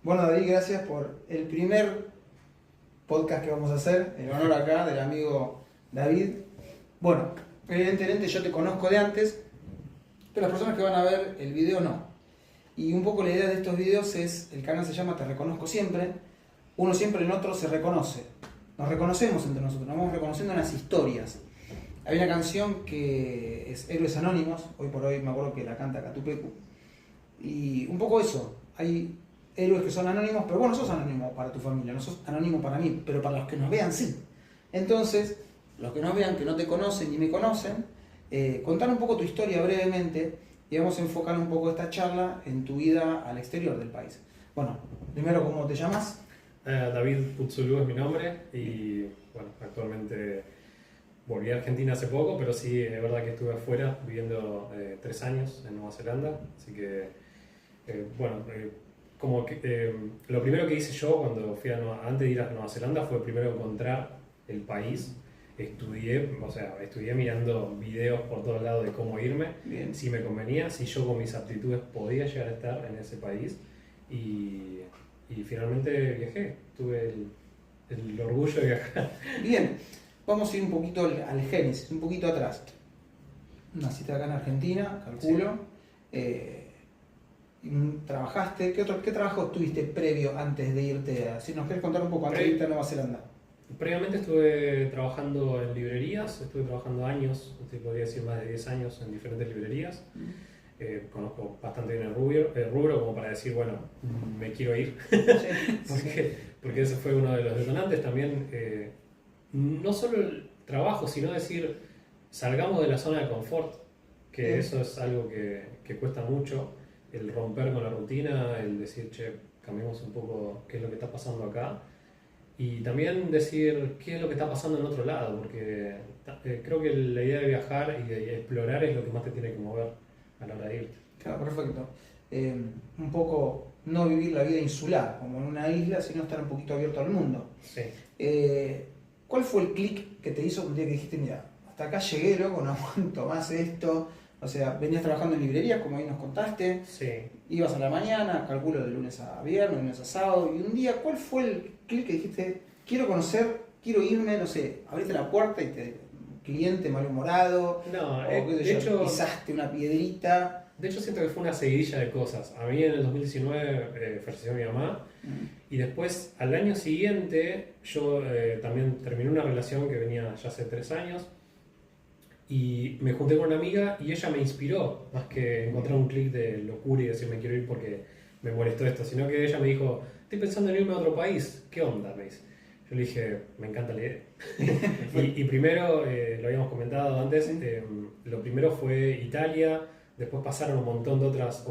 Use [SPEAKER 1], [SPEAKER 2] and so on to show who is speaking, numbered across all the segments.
[SPEAKER 1] Bueno, David, gracias por el primer podcast que vamos a hacer, en honor acá del amigo David. Bueno, evidentemente yo te conozco de antes, pero las personas que van a ver el video no. Y un poco la idea de estos videos es, el canal se llama Te Reconozco Siempre, uno siempre en otro se reconoce. Nos reconocemos entre nosotros, nos vamos reconociendo en las historias. Hay una canción que es Héroes Anónimos, hoy por hoy me acuerdo que la canta Catupecu. Y un poco eso, hay héroes que son anónimos, pero vos no sos anónimo para tu familia, no sos anónimo para mí, pero para los que nos vean sí. Entonces, los que nos vean que no te conocen ni me conocen, contar un poco tu historia brevemente y vamos a enfocar un poco esta charla en tu vida al exterior del país. Bueno, primero, ¿cómo te llamas?
[SPEAKER 2] David Putzulú es mi nombre y bueno, actualmente volví a Argentina hace poco, pero sí, es verdad que estuve afuera viviendo 3 años en Nueva Zelanda, así que lo primero que hice yo cuando fui antes de ir a Nueva Zelanda fue primero encontrar el país. Estudié mirando videos por todos lados de cómo irme,
[SPEAKER 1] Bien.
[SPEAKER 2] si me convenía, si yo con mis aptitudes podía llegar a estar en ese país y finalmente viajé, tuve el orgullo de viajar.
[SPEAKER 1] Bien, vamos a ir un poquito al génesis, un poquito atrás. Naciste acá en Argentina, calculo. Sí. ¿Trabajaste? ¿Qué trabajo tuviste previo antes de irte a... Si nos querés contar un poco antes de irte a Nueva Zelanda.
[SPEAKER 2] Previamente estuve trabajando en librerías, estuve trabajando años, te podría decir más de 10 años en diferentes librerías. Conozco bastante bien el rubro como para decir, bueno, me quiero ir. porque ese fue uno de los detonantes. También, no solo el trabajo, sino decir, salgamos de la zona de confort, que eso es algo que cuesta mucho, el romper con la rutina, el decir, che, cambiemos un poco qué es lo que está pasando acá. Y también decir qué es lo que está pasando en otro lado, porque creo que la idea de viajar y de explorar es lo que más te tiene que mover a la hora de irte.
[SPEAKER 1] Claro, perfecto. Un poco no vivir la vida insular, como en una isla, sino estar un poquito abierto al mundo.
[SPEAKER 2] Sí.
[SPEAKER 1] ¿Cuál fue el clic que te hizo un día que dijiste, mira, hasta acá llegué, loco, no aguanto más esto? O sea, venías trabajando en librerías, como ahí nos contaste.
[SPEAKER 2] Sí.
[SPEAKER 1] Ibas a la mañana, calculo de lunes a viernes, lunes a sábado. Y un día, ¿cuál fue el clic que dijiste, quiero conocer, quiero irme, no sé, abriste la puerta y cliente malhumorado?
[SPEAKER 2] No,
[SPEAKER 1] o
[SPEAKER 2] de hecho,
[SPEAKER 1] pisaste una piedrita.
[SPEAKER 2] De hecho, siento que fue una seguidilla de cosas. A mí en el 2019 falleció mi mamá. Y después, al año siguiente, yo también terminé una relación que venía ya hace 3 años. Y me junté con una amiga y ella me inspiró, más que encontrar un clic de locura y decir me quiero ir porque me molestó esto, sino que ella me dijo, estoy pensando en irme a otro país, ¿qué onda? Me dice. Yo le dije, me encanta la idea. y primero, lo habíamos comentado antes, lo primero fue Italia, después pasaron un montón de otras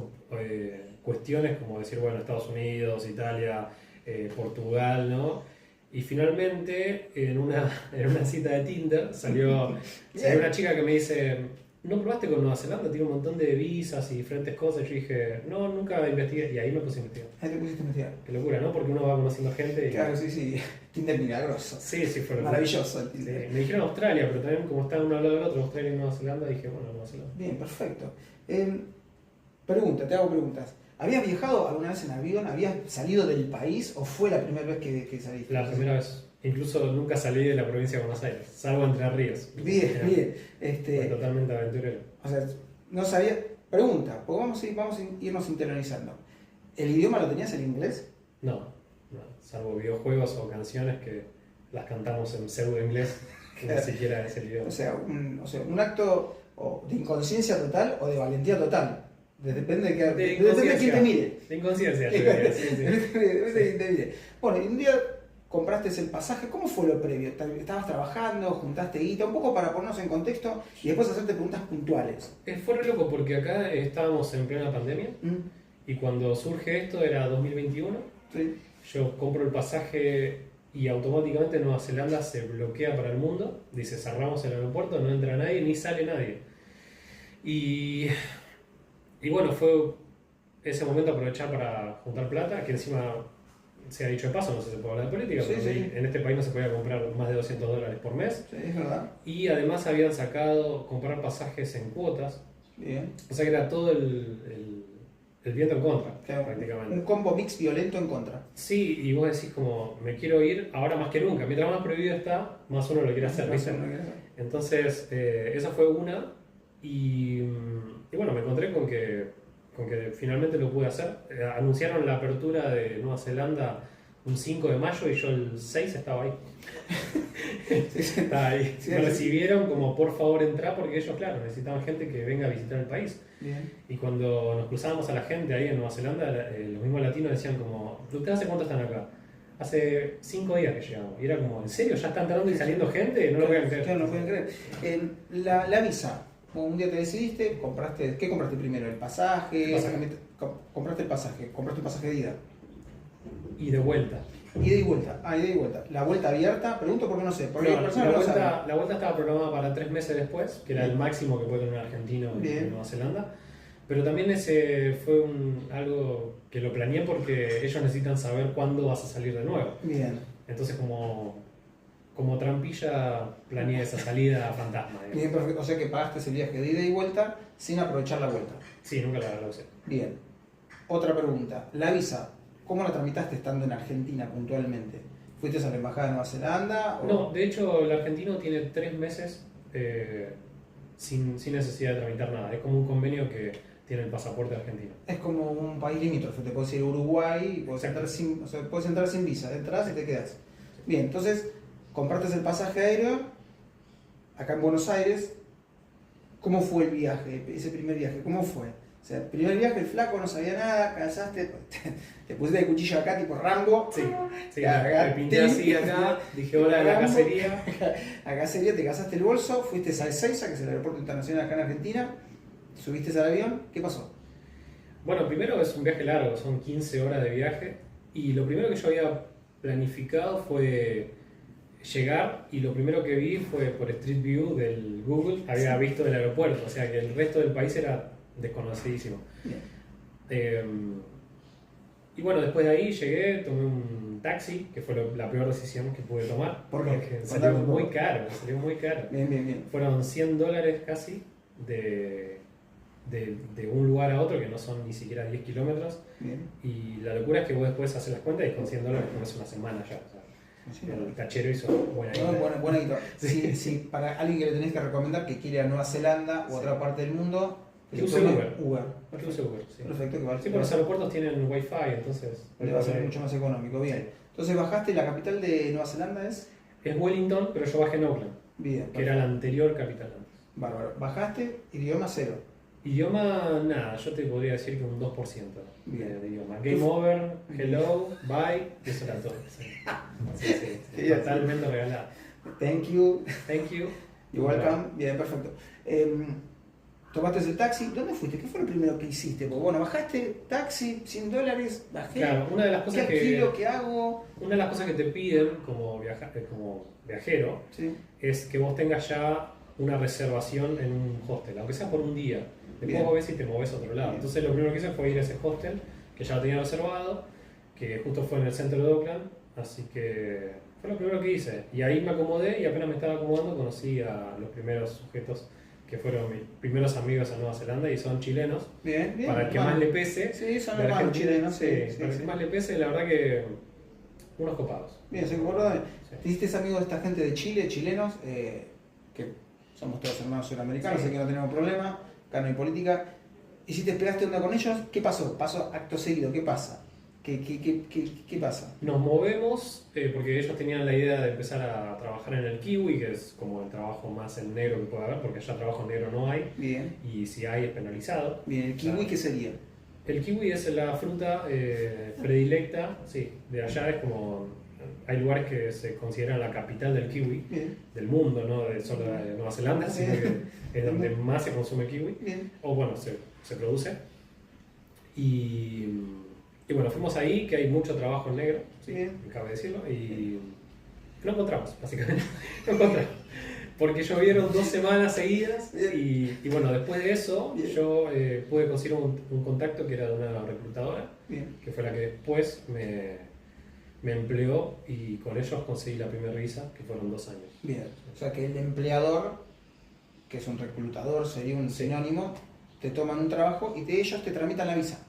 [SPEAKER 2] cuestiones, como decir, bueno, Estados Unidos, Italia, Portugal, ¿no? Y finalmente, en una cita de Tinder, salió una chica que me dice, ¿no probaste con Nueva Zelanda? Tiene un montón de visas y diferentes cosas. Y yo dije, no, nunca investigué. Y ahí me puse a investigar.
[SPEAKER 1] Ahí te pusiste a investigar.
[SPEAKER 2] Qué locura, ¿no? Porque uno va conociendo gente y...
[SPEAKER 1] Claro, sí. Tinder milagroso.
[SPEAKER 2] Sí, fue
[SPEAKER 1] maravilloso el Tinder.
[SPEAKER 2] Sí. Me dijeron Australia, pero también como está uno al lado del otro, Australia y Nueva Zelanda, dije, bueno, Nueva Zelanda.
[SPEAKER 1] Bien, perfecto. Te hago preguntas. ¿Habías viajado alguna vez en avión? ¿Habías salido del país o fue la primera vez que saliste?
[SPEAKER 2] La primera vez. Incluso nunca salí de la provincia de Buenos Aires, salvo Entre Ríos.
[SPEAKER 1] Bien.
[SPEAKER 2] Fue totalmente aventurero.
[SPEAKER 1] O sea, no sabía... Pregunta, porque vamos a irnos internalizando. ¿El idioma lo tenías en inglés?
[SPEAKER 2] No, salvo videojuegos o canciones que las cantamos en pseudo inglés, que ni siquiera es el idioma.
[SPEAKER 1] O sea, un acto de inconsciencia total o de valentía total. Depende de quién te mire.
[SPEAKER 2] De inconsciencia, yo diría. Sí.
[SPEAKER 1] Depende de quién te mire. Bueno, y un día compraste el pasaje. ¿Cómo fue lo previo? ¿Estabas trabajando? ¿Juntaste guita? Un poco para ponernos en contexto y después hacerte preguntas puntuales.
[SPEAKER 2] Fue re loco porque acá estábamos en plena pandemia y cuando surge esto era 2021.
[SPEAKER 1] Sí.
[SPEAKER 2] Yo compro el pasaje y automáticamente Nueva Zelanda se bloquea para el mundo. Dice, cerramos el aeropuerto, no entra nadie ni sale nadie. Y bueno, fue ese momento aprovechar para juntar plata, que encima, se ha dicho de paso, no sé si se puede hablar de política, pero en este país no se podía comprar más de $200 por mes.
[SPEAKER 1] Sí, es verdad.
[SPEAKER 2] Y además habían sacado comprar pasajes en cuotas.
[SPEAKER 1] Bien.
[SPEAKER 2] O sea que era todo el el viento en contra,
[SPEAKER 1] Claro,
[SPEAKER 2] prácticamente.
[SPEAKER 1] un combo mix violento en contra.
[SPEAKER 2] Sí, y vos decís como, me quiero ir ahora más que nunca. Mientras más prohibido está, más uno lo quiere hacer, ¿viste? Entonces, esa fue una. Y bueno, me encontré con que finalmente lo pude hacer. Anunciaron la apertura de Nueva Zelanda un 5 de mayo y yo el 6 estaba ahí. Estaba ahí.
[SPEAKER 1] Sí,
[SPEAKER 2] Me
[SPEAKER 1] sí.
[SPEAKER 2] recibieron como por favor entrá porque ellos, claro, necesitaban gente que venga a visitar el país.
[SPEAKER 1] Bien.
[SPEAKER 2] Y cuando nos cruzábamos a la gente ahí en Nueva Zelanda, los mismos latinos decían como, ¿ustedes hace cuánto están acá? Hace 5 días que llegamos. Y era como, ¿en serio? ¿Ya está entrando y saliendo gente? No lo voy a creer.
[SPEAKER 1] Claro, no pueden creer. La visa. Un día te decidiste, ¿qué compraste primero? ¿El pasaje? Compraste el pasaje de ida.
[SPEAKER 2] Y de vuelta.
[SPEAKER 1] Ida y vuelta. Ida y vuelta. La vuelta abierta, pregunto porque no sé. Porque
[SPEAKER 2] No,
[SPEAKER 1] hay personas que no saben.
[SPEAKER 2] la vuelta estaba programada para 3 meses después, que era el máximo que puede tener un argentino
[SPEAKER 1] Bien.
[SPEAKER 2] en Nueva Zelanda. Pero también ese fue algo que lo planeé porque ellos necesitan saber cuándo vas a salir de nuevo.
[SPEAKER 1] Bien.
[SPEAKER 2] Entonces como trampilla planeé esa salida fantasma. digamos.
[SPEAKER 1] Bien, perfecto. O sea que pagaste el viaje de ida y vuelta sin aprovechar la vuelta.
[SPEAKER 2] Sí, nunca la usé.
[SPEAKER 1] Bien. Otra pregunta. La visa, ¿cómo la tramitaste estando en Argentina puntualmente? ¿Fuiste a la embajada de Nueva Zelanda? O...
[SPEAKER 2] No, de hecho el argentino tiene 3 meses sin necesidad de tramitar nada. Es como un convenio que tiene el pasaporte argentino.
[SPEAKER 1] Es como un país limítrofe. Te puedes ir a Uruguay y puedes entrar sin visa. Entras y te quedas. Bien, entonces compraste el pasaje aéreo acá en Buenos Aires. ¿Cómo fue el viaje? Ese primer viaje, ¿cómo fue? O sea, el primer viaje, el flaco no sabía nada, casaste, te pusiste de cuchillo acá tipo Rambo.
[SPEAKER 2] Sí,
[SPEAKER 1] Cagaste.
[SPEAKER 2] me pinté así acá, dije hola a la
[SPEAKER 1] Rambo.
[SPEAKER 2] cacería.
[SPEAKER 1] Acá sería, te casaste el bolso, fuiste a Ezeiza, que es el aeropuerto internacional acá en Argentina, subiste al avión, ¿qué pasó?
[SPEAKER 2] Bueno, primero es un viaje largo, son 15 horas de viaje. Y lo primero que yo había planificado fue llegar y lo primero que vi fue por Street View del Google, había visto el aeropuerto, o sea que el resto del país era desconocidísimo. Y bueno, después de ahí llegué, tomé un taxi, que fue la peor decisión que pude tomar.
[SPEAKER 1] ¿Por qué?
[SPEAKER 2] Porque salió muy caro, salió muy caro.
[SPEAKER 1] Bien.
[SPEAKER 2] Fueron $100 casi de un lugar a otro, que no son ni siquiera 10 kilómetros.
[SPEAKER 1] Bien.
[SPEAKER 2] Y la locura es que vos después haces las cuentas y con $100 comes una semana ya. O sea,
[SPEAKER 1] Sí.
[SPEAKER 2] el tachero hizo buena
[SPEAKER 1] No,
[SPEAKER 2] idea.
[SPEAKER 1] buena idea.
[SPEAKER 2] Sí.
[SPEAKER 1] Si para alguien que le tenés que recomendar que quiere ir a Nueva Zelanda o a otra parte del mundo,
[SPEAKER 2] Que use Uber.
[SPEAKER 1] Uber.
[SPEAKER 2] Que use Uber, sí.
[SPEAKER 1] Perfecto, que vale.
[SPEAKER 2] Sí, porque los aeropuertos tienen wifi, entonces...
[SPEAKER 1] Le va a ser mucho más económico, bien.
[SPEAKER 2] Sí.
[SPEAKER 1] Entonces bajaste, la capital de Nueva Zelanda es.
[SPEAKER 2] Es Wellington, pero yo bajé en Auckland,
[SPEAKER 1] Bien.
[SPEAKER 2] que era la anterior capital antes.
[SPEAKER 1] Bárbaro. Bajaste, idioma cero.
[SPEAKER 2] Idioma, nada, yo te podría decir que un 2%
[SPEAKER 1] Bien.
[SPEAKER 2] de idioma. Game over, hello, bye, eso era todo. Sí, totalmente regalado.
[SPEAKER 1] Thank you.
[SPEAKER 2] Thank you.
[SPEAKER 1] You're welcome. Bien, perfecto. Tomaste el taxi. ¿Dónde fuiste? ¿Qué fue lo primero que hiciste? Porque, bueno, bajaste taxi, $100, bajé.
[SPEAKER 2] Claro, una de las
[SPEAKER 1] ¿Qué
[SPEAKER 2] cosas
[SPEAKER 1] alquilo? ¿Qué hago?
[SPEAKER 2] Una de las cosas que te piden como viajero
[SPEAKER 1] Sí.
[SPEAKER 2] es que vos tengas ya una reservación en un hostel, aunque sea por un día. Después
[SPEAKER 1] Bien.
[SPEAKER 2] vos ves si te moves a otro lado.
[SPEAKER 1] Bien.
[SPEAKER 2] Entonces lo primero que hice fue ir a ese hostel, que ya lo tenía reservado, que justo fue en el centro de Auckland, así que fue lo primero que hice. Y ahí me acomodé y apenas me estaba acomodando conocí a los primeros sujetos que fueron mis primeros amigos a Nueva Zelanda y son chilenos.
[SPEAKER 1] Bien.
[SPEAKER 2] Para el que más le pese,
[SPEAKER 1] Sí, son
[SPEAKER 2] de
[SPEAKER 1] hermanos
[SPEAKER 2] Argentina,
[SPEAKER 1] chilenos.
[SPEAKER 2] sí, para el que más le pese, la verdad que unos copados.
[SPEAKER 1] Bien, se comportó bien.
[SPEAKER 2] Sí.
[SPEAKER 1] ¿Te hiciste amigo de esta gente de Chile, chilenos, que somos todos hermanos sudamericanos,
[SPEAKER 2] Sí.
[SPEAKER 1] así que no tenemos problema, acá no hay política? ¿Y si te pegaste onda con ellos? ¿Qué pasó? Pasó acto seguido, ¿qué pasa? ¿Qué pasa?
[SPEAKER 2] Nos movemos porque ellos tenían la idea de empezar a trabajar en el kiwi, que es como el trabajo más en negro que puede haber, porque allá trabajo en negro no hay,
[SPEAKER 1] Bien.
[SPEAKER 2] y si hay es penalizado.
[SPEAKER 1] Bien, ¿el kiwi qué sería?
[SPEAKER 2] El kiwi es la fruta predilecta, sí, de allá es como... Hay lugares que se consideran la capital del kiwi,
[SPEAKER 1] Bien.
[SPEAKER 2] del mundo, no de solo de Nueva Zelanda, sino que es donde más se consume kiwi,
[SPEAKER 1] Bien.
[SPEAKER 2] o bueno, se produce. Y bueno, fuimos ahí, que hay mucho trabajo en negro, sí,
[SPEAKER 1] Bien.
[SPEAKER 2] cabe decirlo, y lo encontramos, básicamente. Lo encontramos. Porque llovieron 2 semanas seguidas y bueno, después de eso
[SPEAKER 1] Bien.
[SPEAKER 2] yo pude conseguir un contacto que era de una reclutadora,
[SPEAKER 1] Bien.
[SPEAKER 2] que fue la que después me empleó y con ellos conseguí la primera visa, que fueron 2 años.
[SPEAKER 1] Bien. O sea que el empleador, que es un reclutador, sería un sinónimo, te toman un trabajo y ellos te tramitan la visa.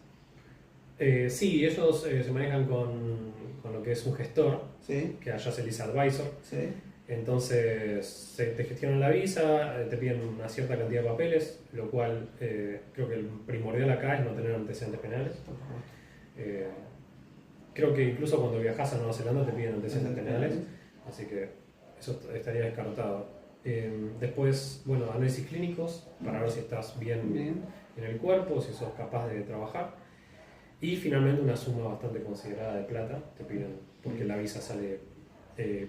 [SPEAKER 2] Sí, ellos se manejan con lo que es un gestor,
[SPEAKER 1] Sí,
[SPEAKER 2] que allá se le dice advisor.
[SPEAKER 1] sí.
[SPEAKER 2] Entonces te gestionan la visa, te piden una cierta cantidad de papeles, lo cual creo que el primordial acá es no tener antecedentes penales. Eh, Creo que incluso cuando viajas a Nueva Zelanda te piden antecedentes penales, así que eso estaría descartado. Después, bueno, análisis clínicos para ver si estás bien
[SPEAKER 1] Bien.
[SPEAKER 2] en el cuerpo, si sos capaz de trabajar. Y finalmente una suma bastante considerada de plata, te piden, porque la visa sale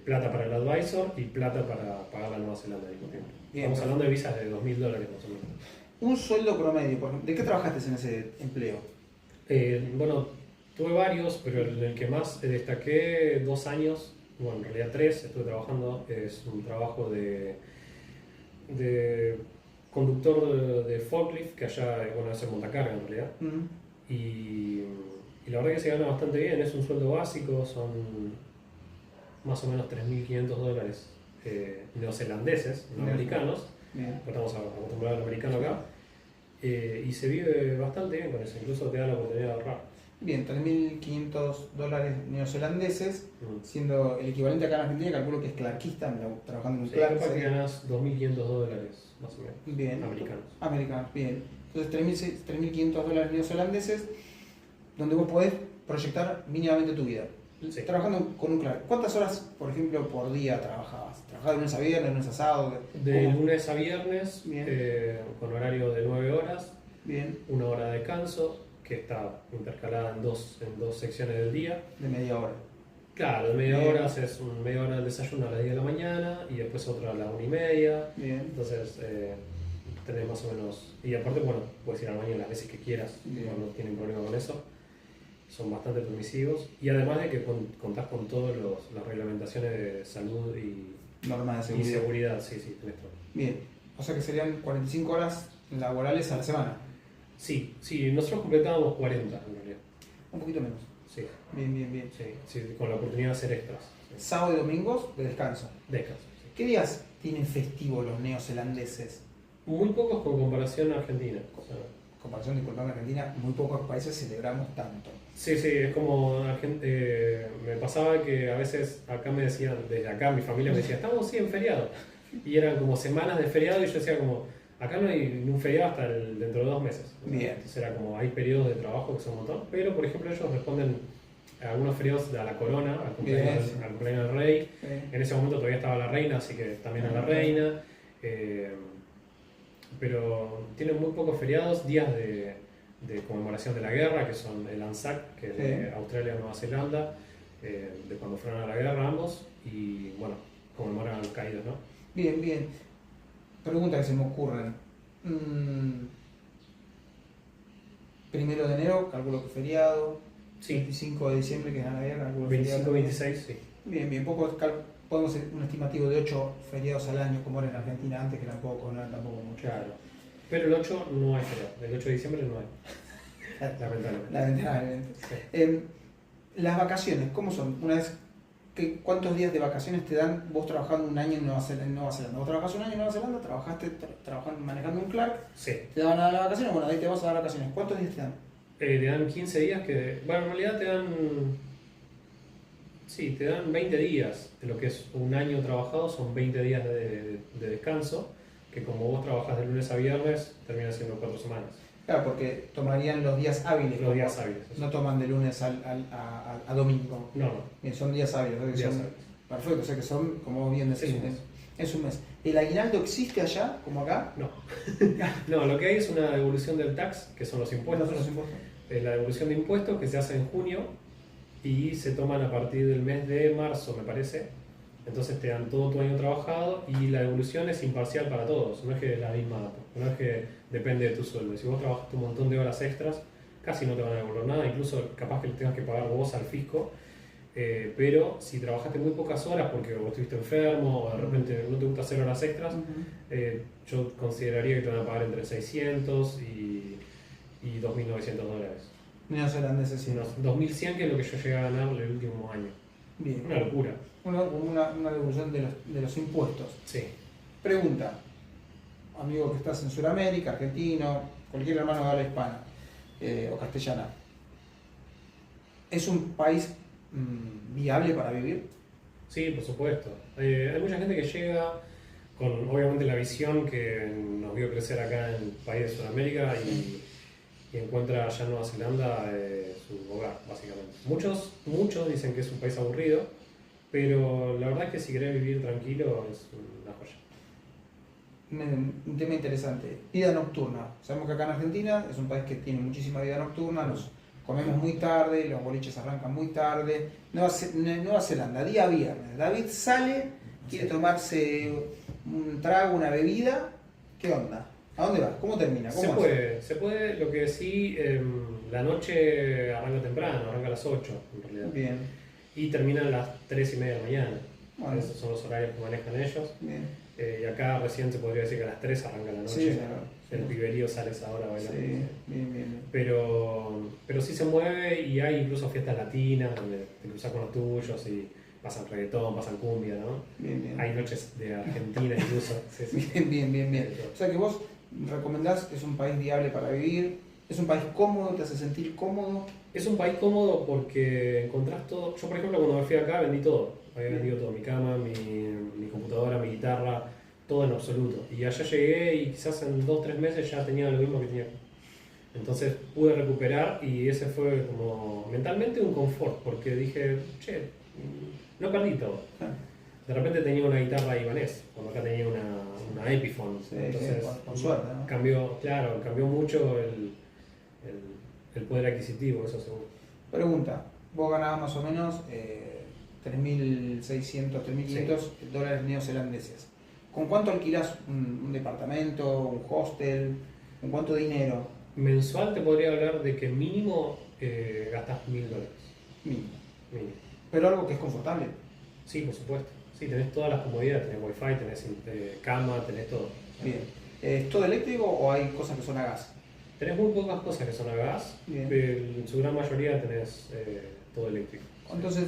[SPEAKER 2] plata para el advisor y plata para pagar la Nueva Zelanda al mismo tiempo.
[SPEAKER 1] Bien,
[SPEAKER 2] Estamos hablando de visas de $2.000 más o menos.
[SPEAKER 1] Un sueldo promedio, por ejemplo. ¿De qué trabajaste en ese empleo?
[SPEAKER 2] Bueno, tuve varios, pero el que más destaqué 2 años, bueno, en realidad 3, estuve trabajando, es un trabajo de conductor de forklift, que allá, bueno, es en montacarga en realidad. Y la verdad que se gana bastante bien, es un sueldo básico, son más o menos $3.500 neozelandeses, no
[SPEAKER 1] Bien.
[SPEAKER 2] americanos,
[SPEAKER 1] Bien.
[SPEAKER 2] porque estamos acostumbrados al americano acá, y se vive bastante bien con eso, incluso te da la oportunidad de ahorrar.
[SPEAKER 1] Bien, $3.500 neozelandeses,
[SPEAKER 2] Mm.
[SPEAKER 1] siendo el equivalente acá en Argentina, calculo que es clarkista, trabajando en un
[SPEAKER 2] Sí,
[SPEAKER 1] clark.
[SPEAKER 2] capaz que
[SPEAKER 1] sería-
[SPEAKER 2] ganas $2.500 más o menos,
[SPEAKER 1] Bien.
[SPEAKER 2] americanos.
[SPEAKER 1] Americanos, bien. Entonces, $3.500 neozelandeses, donde vos podés proyectar mínimamente tu vida.
[SPEAKER 2] Sí.
[SPEAKER 1] Trabajando con un clark. ¿Cuántas horas, por ejemplo, por día trabajabas? ¿Trabajabas de lunes a viernes, de lunes a sábado?
[SPEAKER 2] De
[SPEAKER 1] ¿Cómo?
[SPEAKER 2] lunes a viernes,
[SPEAKER 1] Bien.
[SPEAKER 2] con horario de 9 horas,
[SPEAKER 1] Bien,
[SPEAKER 2] 1 hora de descanso, que está intercalada en dos secciones del día.
[SPEAKER 1] de media hora.
[SPEAKER 2] Claro, de media
[SPEAKER 1] Bien.
[SPEAKER 2] hora haces media hora del desayuno a las 10 de la mañana y después otra a las 1:30.
[SPEAKER 1] Bien,
[SPEAKER 2] Entonces tenés más o menos. Y aparte, bueno, puedes ir al baño las veces que quieras,
[SPEAKER 1] Bien.
[SPEAKER 2] no tienen problema con eso. Son bastante permisivos. Y además de que contás con todas las reglamentaciones de salud
[SPEAKER 1] norma de
[SPEAKER 2] y
[SPEAKER 1] seguridad.
[SPEAKER 2] seguridad, sí, sí, tenés todo.
[SPEAKER 1] Bien, o sea que serían 45 horas laborales a la semana.
[SPEAKER 2] Sí, sí, nosotros completábamos 40 en realidad.
[SPEAKER 1] Un poquito menos.
[SPEAKER 2] Sí,
[SPEAKER 1] Bien, bien, bien.
[SPEAKER 2] sí, sí, con la oportunidad de hacer extras. Sí.
[SPEAKER 1] Sábado y domingos de descanso.
[SPEAKER 2] Descanso, sí.
[SPEAKER 1] ¿Qué días tienen festivo los neozelandeses?
[SPEAKER 2] Muy pocos con comparación a Argentina. O sea,
[SPEAKER 1] En comparación de Colombia y Argentina, muy pocos países celebramos tanto.
[SPEAKER 2] sí, sí, es como me pasaba que a veces acá me decían, desde acá mi familia me decía, estamos sí en feriado. Y eran como semanas de feriado y yo decía como, acá no hay ni un feriado hasta dentro de 2 meses. O sea,
[SPEAKER 1] Bien.
[SPEAKER 2] entonces era como, hay periodos de trabajo que son un montón, pero por ejemplo ellos responden a algunos feriados a la corona, al cumpleaños,
[SPEAKER 1] Bien.
[SPEAKER 2] al cumpleaños del rey.
[SPEAKER 1] Sí.
[SPEAKER 2] En ese momento todavía estaba la reina, así que también a la reina. Pero tienen muy pocos feriados, días de conmemoración de la guerra, que son el ANZAC, que es de
[SPEAKER 1] Sí.
[SPEAKER 2] Australia y Nueva Zelanda, de cuando fueron a la guerra ambos, y bueno, conmemoran a los caídos, ¿no?
[SPEAKER 1] Bien, bien. Preguntas que se me ocurren. 1 de enero, calculo que feriado.
[SPEAKER 2] Sí,
[SPEAKER 1] 25 de diciembre, que es Navidad, calculo que feriado.
[SPEAKER 2] 25, 26, sí.
[SPEAKER 1] Bien, bien. Podemos hacer un estimativo de 8 feriados al año, como era en Argentina antes, que tampoco, no eran tampoco mucho.
[SPEAKER 2] Claro. Pero el 8 no hay feriado, el 8 de diciembre no hay, lamentablemente.
[SPEAKER 1] Lamentablemente.
[SPEAKER 2] Sí.
[SPEAKER 1] Las vacaciones, ¿cómo son? ¿Cuántos días de vacaciones te dan vos trabajando un año en Nueva Zelanda? Vos trabajás un año en Nueva Zelanda, trabajaste trabajando, manejando un Clark,
[SPEAKER 2] Sí.
[SPEAKER 1] te daban las vacaciones, bueno, ahí te vas a dar vacaciones. ¿Cuántos días te dan?
[SPEAKER 2] Te dan 15 días que. Bueno, en realidad te dan. Sí, te dan 20 días. De lo que es un año trabajado son 20 días de descanso. Que como vos trabajás de lunes a viernes, termina siendo 4 semanas.
[SPEAKER 1] Claro, porque tomarían los días hábiles.
[SPEAKER 2] Los días hábiles. Eso.
[SPEAKER 1] No toman de lunes a domingo.
[SPEAKER 2] No, no.
[SPEAKER 1] Bien, son días hábiles. ¿no? Que
[SPEAKER 2] Días
[SPEAKER 1] son-
[SPEAKER 2] hábiles.
[SPEAKER 1] Perfecto, o sea que son, como vos bien decís,
[SPEAKER 2] Es un mes.
[SPEAKER 1] es un mes. ¿El aguinaldo existe allá, como acá?
[SPEAKER 2] No. No, lo que hay es una devolución del tax, que son los impuestos.
[SPEAKER 1] ¿Cuándo son los impuestos?
[SPEAKER 2] La devolución de impuestos que se hace en junio y se toman a partir del mes de marzo, me parece. Entonces te dan todo tu año trabajado y la devolución es imparcial para todos, no es que es la misma, no es que depende de tu sueldo. Si vos trabajaste un montón de horas extras, casi no te van a devolver nada, incluso capaz que le tengas que pagar vos al fisco. Pero si trabajaste muy pocas horas porque vos estuviste enfermo o de repente no te gusta hacer horas extras, yo consideraría que te van a pagar entre 600 y $2.900.
[SPEAKER 1] Neozelandeses, sí.
[SPEAKER 2] Unos 2.100, que es lo que yo llegué a ganar el último año.
[SPEAKER 1] Bien.
[SPEAKER 2] Una locura.
[SPEAKER 1] Una devolución de los impuestos.
[SPEAKER 2] Sí.
[SPEAKER 1] Pregunta, amigo que estás en Sudamérica, argentino, cualquier hermano de habla hispana o castellana. ¿Es un país viable para vivir?
[SPEAKER 2] Sí, por supuesto. Hay mucha gente que llega con obviamente la visión que nos vio crecer acá en el país de Sudamérica y encuentra allá en Nueva Zelanda su hogar, básicamente. Muchos dicen que es un país aburrido, pero la verdad es que si querés vivir tranquilo es una joya.
[SPEAKER 1] Un tema interesante. Vida nocturna. Sabemos que acá en Argentina es un país que tiene muchísima vida nocturna, nos comemos muy tarde, los boliches arrancan muy tarde. Nueva Zelanda, día viernes. David sale, quiere tomarse un trago, una bebida. ¿Qué onda? ¿A dónde vas? ¿Cómo termina? ¿Cómo
[SPEAKER 2] Se puede, lo que sí, la noche arranca temprano, arranca a las 8 en realidad.
[SPEAKER 1] Bien.
[SPEAKER 2] Y termina a las 3:30 de la mañana.
[SPEAKER 1] Bueno.
[SPEAKER 2] Esos son los horarios que manejan ellos.
[SPEAKER 1] Bien.
[SPEAKER 2] Y acá recién se podría decir que a las 3 arranca la noche.
[SPEAKER 1] Sí, claro.
[SPEAKER 2] El piberío sale a esa hora bailando.
[SPEAKER 1] Sí, bien.
[SPEAKER 2] Pero sí se mueve y hay incluso fiestas latinas donde te cruzas con los tuyos y pasan reggaetón, pasan cumbia, ¿no?
[SPEAKER 1] Bien.
[SPEAKER 2] Hay noches de Argentina incluso. Sí.
[SPEAKER 1] Bien. O sea que vos recomendás que es un país viable para vivir, es un país cómodo, te hace sentir cómodo.
[SPEAKER 2] Es un país cómodo porque encontrás todo. Yo, por ejemplo, cuando me fui acá vendí todo. Había vendido todo: mi cama, mi computadora, mi guitarra, todo en absoluto. Y allá llegué y quizás en 2-3 meses ya tenía lo mismo que tenía. Entonces pude recuperar y ese fue como mentalmente un confort, porque dije, che, no perdí todo. De repente tenía una guitarra Ibanez, cuando acá tenía una Epiphone.
[SPEAKER 1] Sí,
[SPEAKER 2] entonces,
[SPEAKER 1] con suerte, ¿no?
[SPEAKER 2] cambió mucho el poder adquisitivo, eso seguro.
[SPEAKER 1] Pregunta, vos ganabas más o menos 3.600, 3.500 dólares neozelandeses. ¿Con cuánto alquilás un departamento, un hostel? ¿Con cuánto dinero?
[SPEAKER 2] Mensual te podría hablar de que mínimo gastas $1.000.
[SPEAKER 1] Mínimo.
[SPEAKER 2] Mínimo.
[SPEAKER 1] Pero algo que es confortable.
[SPEAKER 2] Sí, por supuesto. Sí, tenés todas las comodidades, tenés wifi, tenés cama, tenés todo.
[SPEAKER 1] Bien. ¿Es todo eléctrico o hay cosas que son a gas?
[SPEAKER 2] Tenés muy pocas cosas que son a gas,
[SPEAKER 1] Bien.
[SPEAKER 2] en su gran mayoría tenés todo eléctrico.
[SPEAKER 1] Entonces,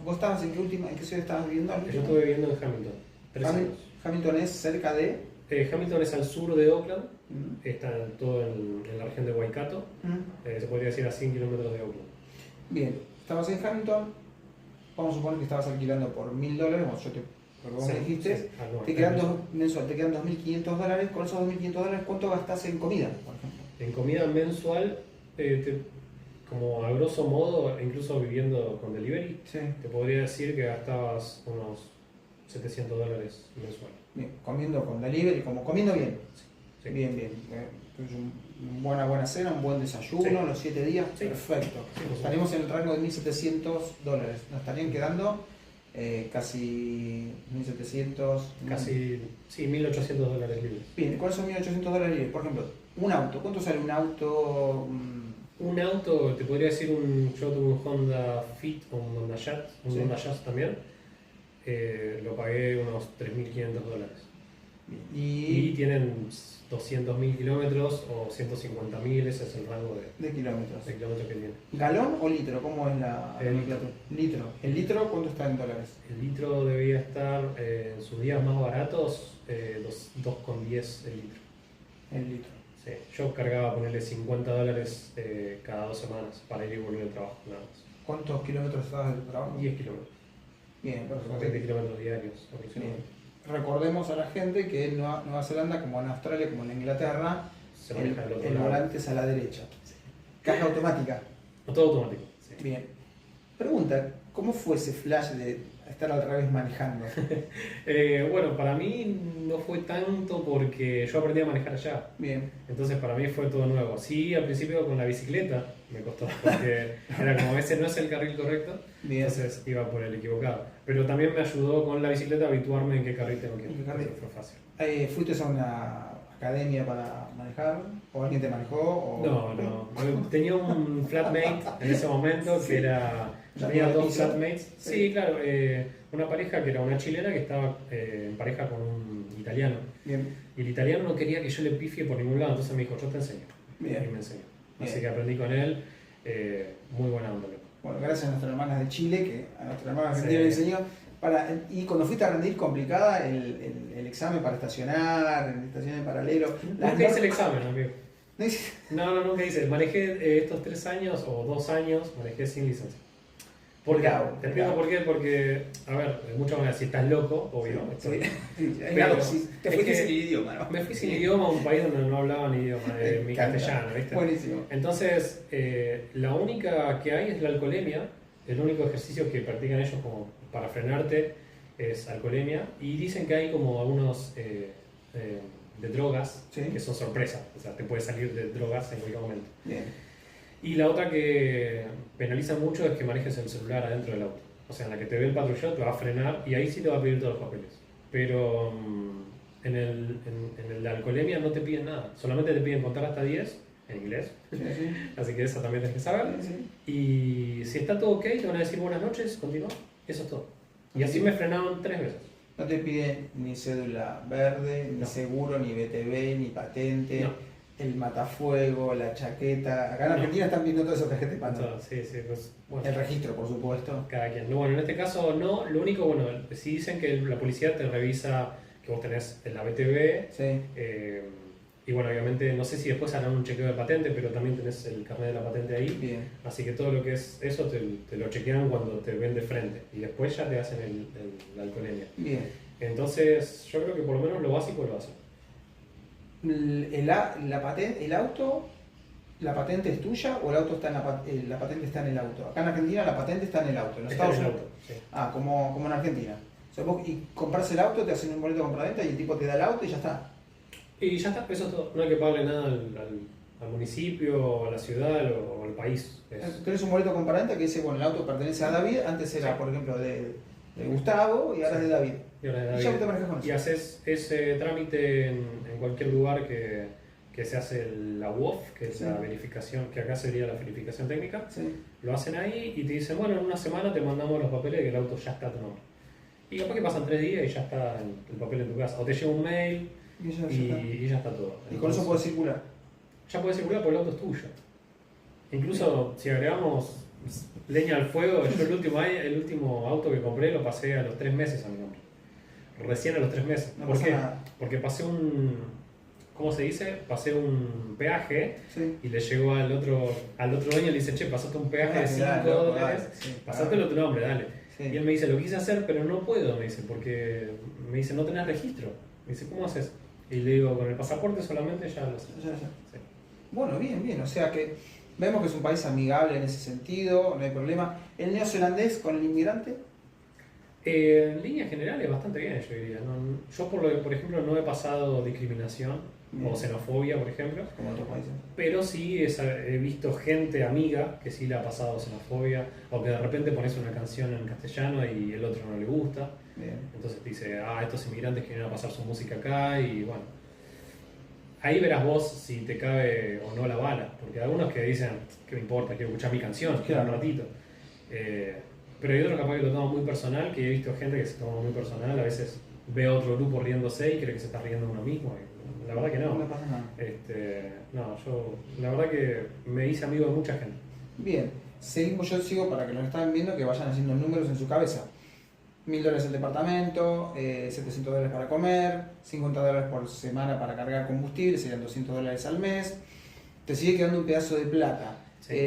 [SPEAKER 1] ¿vos estabas en qué ciudad estabas viviendo?
[SPEAKER 2] Yo estuve viviendo en Hamilton, 3 años.
[SPEAKER 1] Hamilton es cerca de...
[SPEAKER 2] Hamilton es al sur de Auckland,
[SPEAKER 1] Mm.
[SPEAKER 2] está todo en la región de Waikato, se podría decir a 100 kilómetros de Auckland.
[SPEAKER 1] Bien, estabas en Hamilton, vamos a suponer que estabas alquilando por $1.000, como porque vos me dijiste,
[SPEAKER 2] sí. Ah, no,
[SPEAKER 1] te quedan mensual, te quedan $2.500, con esos $2.500, ¿cuánto gastás en comida, por ejemplo?
[SPEAKER 2] En comida mensual, como a grosso modo, incluso viviendo con delivery,
[SPEAKER 1] Sí.
[SPEAKER 2] te podría decir que gastabas unos $700 mensual.
[SPEAKER 1] Bien, comiendo con delivery, como comiendo bien.
[SPEAKER 2] Sí.
[SPEAKER 1] Bien. Entonces, una buena cena, un buen desayuno,
[SPEAKER 2] Sí.
[SPEAKER 1] los 7 días,
[SPEAKER 2] Sí.
[SPEAKER 1] perfecto.
[SPEAKER 2] Sí, por
[SPEAKER 1] Estaremos en el rango de $1.700. Nos estarían quedando casi 1.700.
[SPEAKER 2] Casi, sí, $1.800 libres.
[SPEAKER 1] Bien, ¿cuáles son $1.800 libres? Por ejemplo, un auto. ¿Cuánto sale un auto?
[SPEAKER 2] Un auto, te podría decir, yo tuve un Honda Fit o un Honda Jazz, un
[SPEAKER 1] Sí.
[SPEAKER 2] Honda Jazz también. Lo pagué unos $3.500. Y tienen 200.000 kilómetros o 150.000, ese es el rango
[SPEAKER 1] de kilómetros.
[SPEAKER 2] de kilómetros que tiene.
[SPEAKER 1] ¿Galón o litro? ¿Cómo es la
[SPEAKER 2] Litro.
[SPEAKER 1] Litro. ¿El litro cuánto está en dólares?
[SPEAKER 2] El litro debía estar en sus días más baratos, 2,10 el litro.
[SPEAKER 1] El litro.
[SPEAKER 2] Sí. Yo cargaba ponerle $50 cada 2 semanas para ir y volver al trabajo, nada más.
[SPEAKER 1] ¿Cuántos kilómetros estabas del trabajo?
[SPEAKER 2] 10 kilómetros.
[SPEAKER 1] Bien, perfecto.
[SPEAKER 2] 20 kilómetros diarios aproximadamente.
[SPEAKER 1] Recordemos a la gente que en Nueva Zelanda, como en Australia, como en Inglaterra,
[SPEAKER 2] Se maneja del otro
[SPEAKER 1] el
[SPEAKER 2] lado.
[SPEAKER 1] volante es a la derecha. Caja automática.
[SPEAKER 2] Todo automático. Sí.
[SPEAKER 1] Bien. Pregunta, ¿cómo fue ese flash de estar al revés manejando?
[SPEAKER 2] Bueno, para mí no fue tanto porque yo aprendí a manejar allá.
[SPEAKER 1] Bien.
[SPEAKER 2] Entonces para mí fue todo nuevo. Sí, al principio con la bicicleta me costó porque era como ese no es el carril correcto,
[SPEAKER 1] Bien.
[SPEAKER 2] entonces iba por el equivocado. Pero también me ayudó con la bicicleta a habituarme en qué carril tengo que ir.
[SPEAKER 1] ¿En qué carril?
[SPEAKER 2] Fue fácil.
[SPEAKER 1] ¿Fuiste a una academia para manejar? ¿O alguien te manejó? O...
[SPEAKER 2] No. Tenía un flatmate en ese momento que era...
[SPEAKER 1] ¿Ya
[SPEAKER 2] Tenía
[SPEAKER 1] tenía
[SPEAKER 2] 2
[SPEAKER 1] piso?
[SPEAKER 2] flatmates. Sí, claro. Una pareja que era una chilena que estaba en pareja con un italiano.
[SPEAKER 1] Bien.
[SPEAKER 2] Y el italiano no quería que yo le pifie por ningún lado, entonces me dijo, yo te enseño.
[SPEAKER 1] Bien.
[SPEAKER 2] Y me enseñó. Así
[SPEAKER 1] Bien.
[SPEAKER 2] que aprendí con él. Muy buena onda, loco.
[SPEAKER 1] Bueno, gracias a nuestras hermanas de Chile, que a nuestra hermana argentina
[SPEAKER 2] Sí.
[SPEAKER 1] le enseñó. Y cuando fuiste a rendir complicada el examen para estacionar, en estación en paralelo.
[SPEAKER 2] Nunca hice el examen, amigo.
[SPEAKER 1] No dice.
[SPEAKER 2] No, nunca dice. Manejé estos 3 años o 2 años, manejé sin licencia. ¿Por qué?
[SPEAKER 1] Bravo,
[SPEAKER 2] Te explico
[SPEAKER 1] bravo.
[SPEAKER 2] por qué. Porque, a ver, muchos van a decir, estás loco, obvio.
[SPEAKER 1] Sí,
[SPEAKER 2] Pero
[SPEAKER 1] claro, sí, te
[SPEAKER 2] es
[SPEAKER 1] fuiste
[SPEAKER 2] que
[SPEAKER 1] sin idioma, ¿no?
[SPEAKER 2] Me fui sin idioma a un país donde no hablaba ni idioma,
[SPEAKER 1] Me
[SPEAKER 2] mi
[SPEAKER 1] encanta.
[SPEAKER 2] castellano, ¿viste?
[SPEAKER 1] Buenísimo.
[SPEAKER 2] Entonces, la única que hay es la alcoholemia. El único ejercicio que practican ellos como para frenarte es alcoholemia. Y dicen que hay como algunos de drogas
[SPEAKER 1] Sí.
[SPEAKER 2] que son sorpresas. O sea, te puede salir de drogas en cualquier momento.
[SPEAKER 1] Bien.
[SPEAKER 2] Y la otra que penaliza mucho es que manejes el celular adentro del auto. O sea, en la que te ve el patrullero te va a frenar y ahí sí te va a pedir todos los papeles. Pero en el de alcoholemia no te piden nada. Solamente te piden contar hasta 10 en inglés.
[SPEAKER 1] Sí, sí.
[SPEAKER 2] Así que esa también tienes que saber.
[SPEAKER 1] Sí.
[SPEAKER 2] Y si está todo ok, te van a decir buenas noches, continúa. Eso es todo. Y así me frenaron 3 veces.
[SPEAKER 1] No te piden ni cédula verde, ni
[SPEAKER 2] No.
[SPEAKER 1] seguro, ni BTV, ni patente,
[SPEAKER 2] No.
[SPEAKER 1] el matafuego, la chaqueta. Acá en
[SPEAKER 2] No.
[SPEAKER 1] Argentina están pidiendo toda esa tarjeta de pano.
[SPEAKER 2] Entonces, sí, pues bueno.
[SPEAKER 1] El registro, por supuesto.
[SPEAKER 2] Cada quien. No, bueno, en este caso no. Lo único, bueno, sí dicen que la policía te revisa que vos tenés la BTV.
[SPEAKER 1] Sí.
[SPEAKER 2] Y bueno, obviamente, no sé si después harán un chequeo de patente, pero también tenés el carnet de la patente ahí.
[SPEAKER 1] Bien.
[SPEAKER 2] Así que todo lo que es eso te lo chequean cuando te ven de frente. Y después ya te hacen la alcoholemia.
[SPEAKER 1] Bien.
[SPEAKER 2] Entonces, yo creo que por lo menos lo básico lo hacen.
[SPEAKER 1] El auto, ¿la patente es tuya o el auto está en la patente está en el auto? Acá en Argentina la patente está en el auto. En los
[SPEAKER 2] Está en
[SPEAKER 1] Estados
[SPEAKER 2] el
[SPEAKER 1] Unidos.
[SPEAKER 2] auto, sí.
[SPEAKER 1] Ah, como en Argentina. O sea, vos compras el auto, te hacen un boleto de compraventa y el tipo te da el auto y ya está.
[SPEAKER 2] Y ya está, eso es todo. No hay que pagarle nada al municipio, a la ciudad o al país.
[SPEAKER 1] Tenés un boleto de compraventa que dice, bueno, el auto pertenece a David, antes era, por ejemplo, de Gustavo y ahora es de David.
[SPEAKER 2] Y ahora
[SPEAKER 1] Y ya te manejas con
[SPEAKER 2] Y
[SPEAKER 1] eso.
[SPEAKER 2] haces ese trámite en cualquier lugar que se hace la UOF, que es
[SPEAKER 1] Sí.
[SPEAKER 2] la verificación, que acá sería la verificación técnica.
[SPEAKER 1] Sí.
[SPEAKER 2] Lo hacen ahí y te dicen, bueno, en una semana te mandamos los papeles de que el auto ya está a tu nombre. Y capaz que pasan 3 días y ya está el papel en tu casa. O te llega un mail
[SPEAKER 1] Y ya está.
[SPEAKER 2] y ya está todo.
[SPEAKER 1] Y con eso puedes circular.
[SPEAKER 2] Ya puedes circular porque el auto es tuyo. Incluso si agregamos leña al fuego, yo el último auto que compré lo pasé a los 3 meses a mi nombre. Recién a los 3 meses.
[SPEAKER 1] No
[SPEAKER 2] ¿Por
[SPEAKER 1] pasa
[SPEAKER 2] qué?
[SPEAKER 1] nada.
[SPEAKER 2] Porque pasé ¿cómo se dice? Pasé un peaje
[SPEAKER 1] Sí.
[SPEAKER 2] y le llegó al otro dueño y le dice, che, pasaste un peaje de 5
[SPEAKER 1] Dale, loco,
[SPEAKER 2] dólares,
[SPEAKER 1] dale, sí,
[SPEAKER 2] pasátelo a tu nombre, dale.
[SPEAKER 1] Sí.
[SPEAKER 2] Y él me dice, lo quise hacer, pero no puedo, me dice, porque me dice, no tenés registro. Me dice, ¿cómo haces? Y le digo, con el pasaporte solamente ya lo sé.
[SPEAKER 1] Ya.
[SPEAKER 2] Sí.
[SPEAKER 1] Bueno, bien. O sea que vemos que es un país amigable en ese sentido, no hay problema. ¿El neozelandés con el inmigrante?
[SPEAKER 2] En líneas generales, bastante bien, yo diría. Yo, por ejemplo, no he pasado discriminación
[SPEAKER 1] Bien.
[SPEAKER 2] o xenofobia, por ejemplo,
[SPEAKER 1] Como en otros países.
[SPEAKER 2] pero sí he visto gente amiga que sí le ha pasado xenofobia, o que de repente pones una canción en castellano y el otro no le gusta.
[SPEAKER 1] Bien.
[SPEAKER 2] Entonces te dice, estos inmigrantes quieren pasar su música acá y bueno. Ahí verás vos si te cabe o no la bala, porque hay algunos que dicen, ¿qué me importa? Quiero escuchar mi canción, quiero un ratito. Pero hay otros capaz que lo toman muy personal, que he visto gente que se toma muy personal, a veces ve a otro grupo riéndose y cree que se está riendo uno mismo. Y la verdad que no.
[SPEAKER 1] No pasa nada.
[SPEAKER 2] No, yo la verdad que me hice amigo de mucha gente.
[SPEAKER 1] Bien, yo sigo para que los están viendo que vayan haciendo números en su cabeza. $1000 el departamento, $700 para comer, $50 por semana para cargar combustible, serían $200 al mes. Te sigue quedando un pedazo de plata.
[SPEAKER 2] Sí.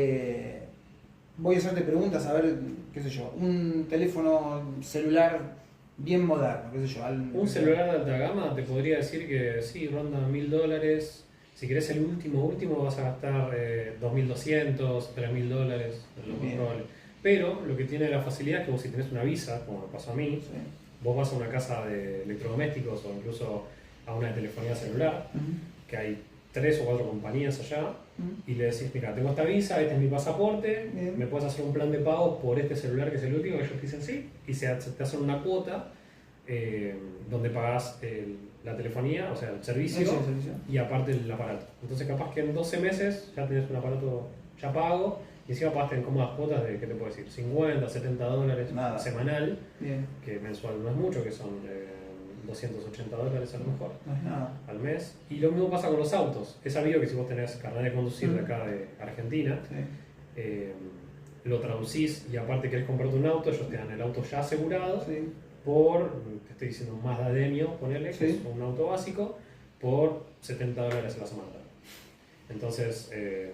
[SPEAKER 1] Voy a hacerte preguntas, a ver, qué sé yo, un teléfono celular bien moderno, qué sé yo.
[SPEAKER 2] Un celular de alta gama te podría decir que sí, ronda $1000. Si querés el último vas a gastar $2200, $3000, es lo más
[SPEAKER 1] Bien.
[SPEAKER 2] probable. Pero lo que tiene la facilidad es que vos si tenés una visa, como me pasó a mí,
[SPEAKER 1] Sí.
[SPEAKER 2] vos vas a una casa de electrodomésticos o incluso a una de telefonía celular, que hay 3 o 4 compañías allá, y le decís, mira, tengo esta visa, este es mi pasaporte,
[SPEAKER 1] Bien.
[SPEAKER 2] me puedes hacer un plan de pago por este celular que es el último, ellos te dicen sí, y te hacen una cuota donde pagás la telefonía, o sea, el servicio,
[SPEAKER 1] Sí, el servicio.
[SPEAKER 2] y aparte el aparato. Entonces capaz que en 12 meses ya tenés un aparato ya pago, y encima pagaste en cómodas cuotas de, ¿qué te puedo decir? $50, $70
[SPEAKER 1] Nada.
[SPEAKER 2] semanal,
[SPEAKER 1] Bien,
[SPEAKER 2] que mensual no es mucho, que son $280 a lo mejor
[SPEAKER 1] no es nada.
[SPEAKER 2] al mes. Y lo mismo pasa con los autos. Es sabido que si vos tenés carnet de conducir de acá de Argentina,
[SPEAKER 1] Sí.
[SPEAKER 2] lo traducís y aparte querés comprarte un auto, ellos te dan el auto ya asegurado
[SPEAKER 1] Sí.
[SPEAKER 2] por, te estoy diciendo, un Mazda Demio, ponele, que
[SPEAKER 1] Sí.
[SPEAKER 2] es un auto básico, por $70 a la semana. Entonces,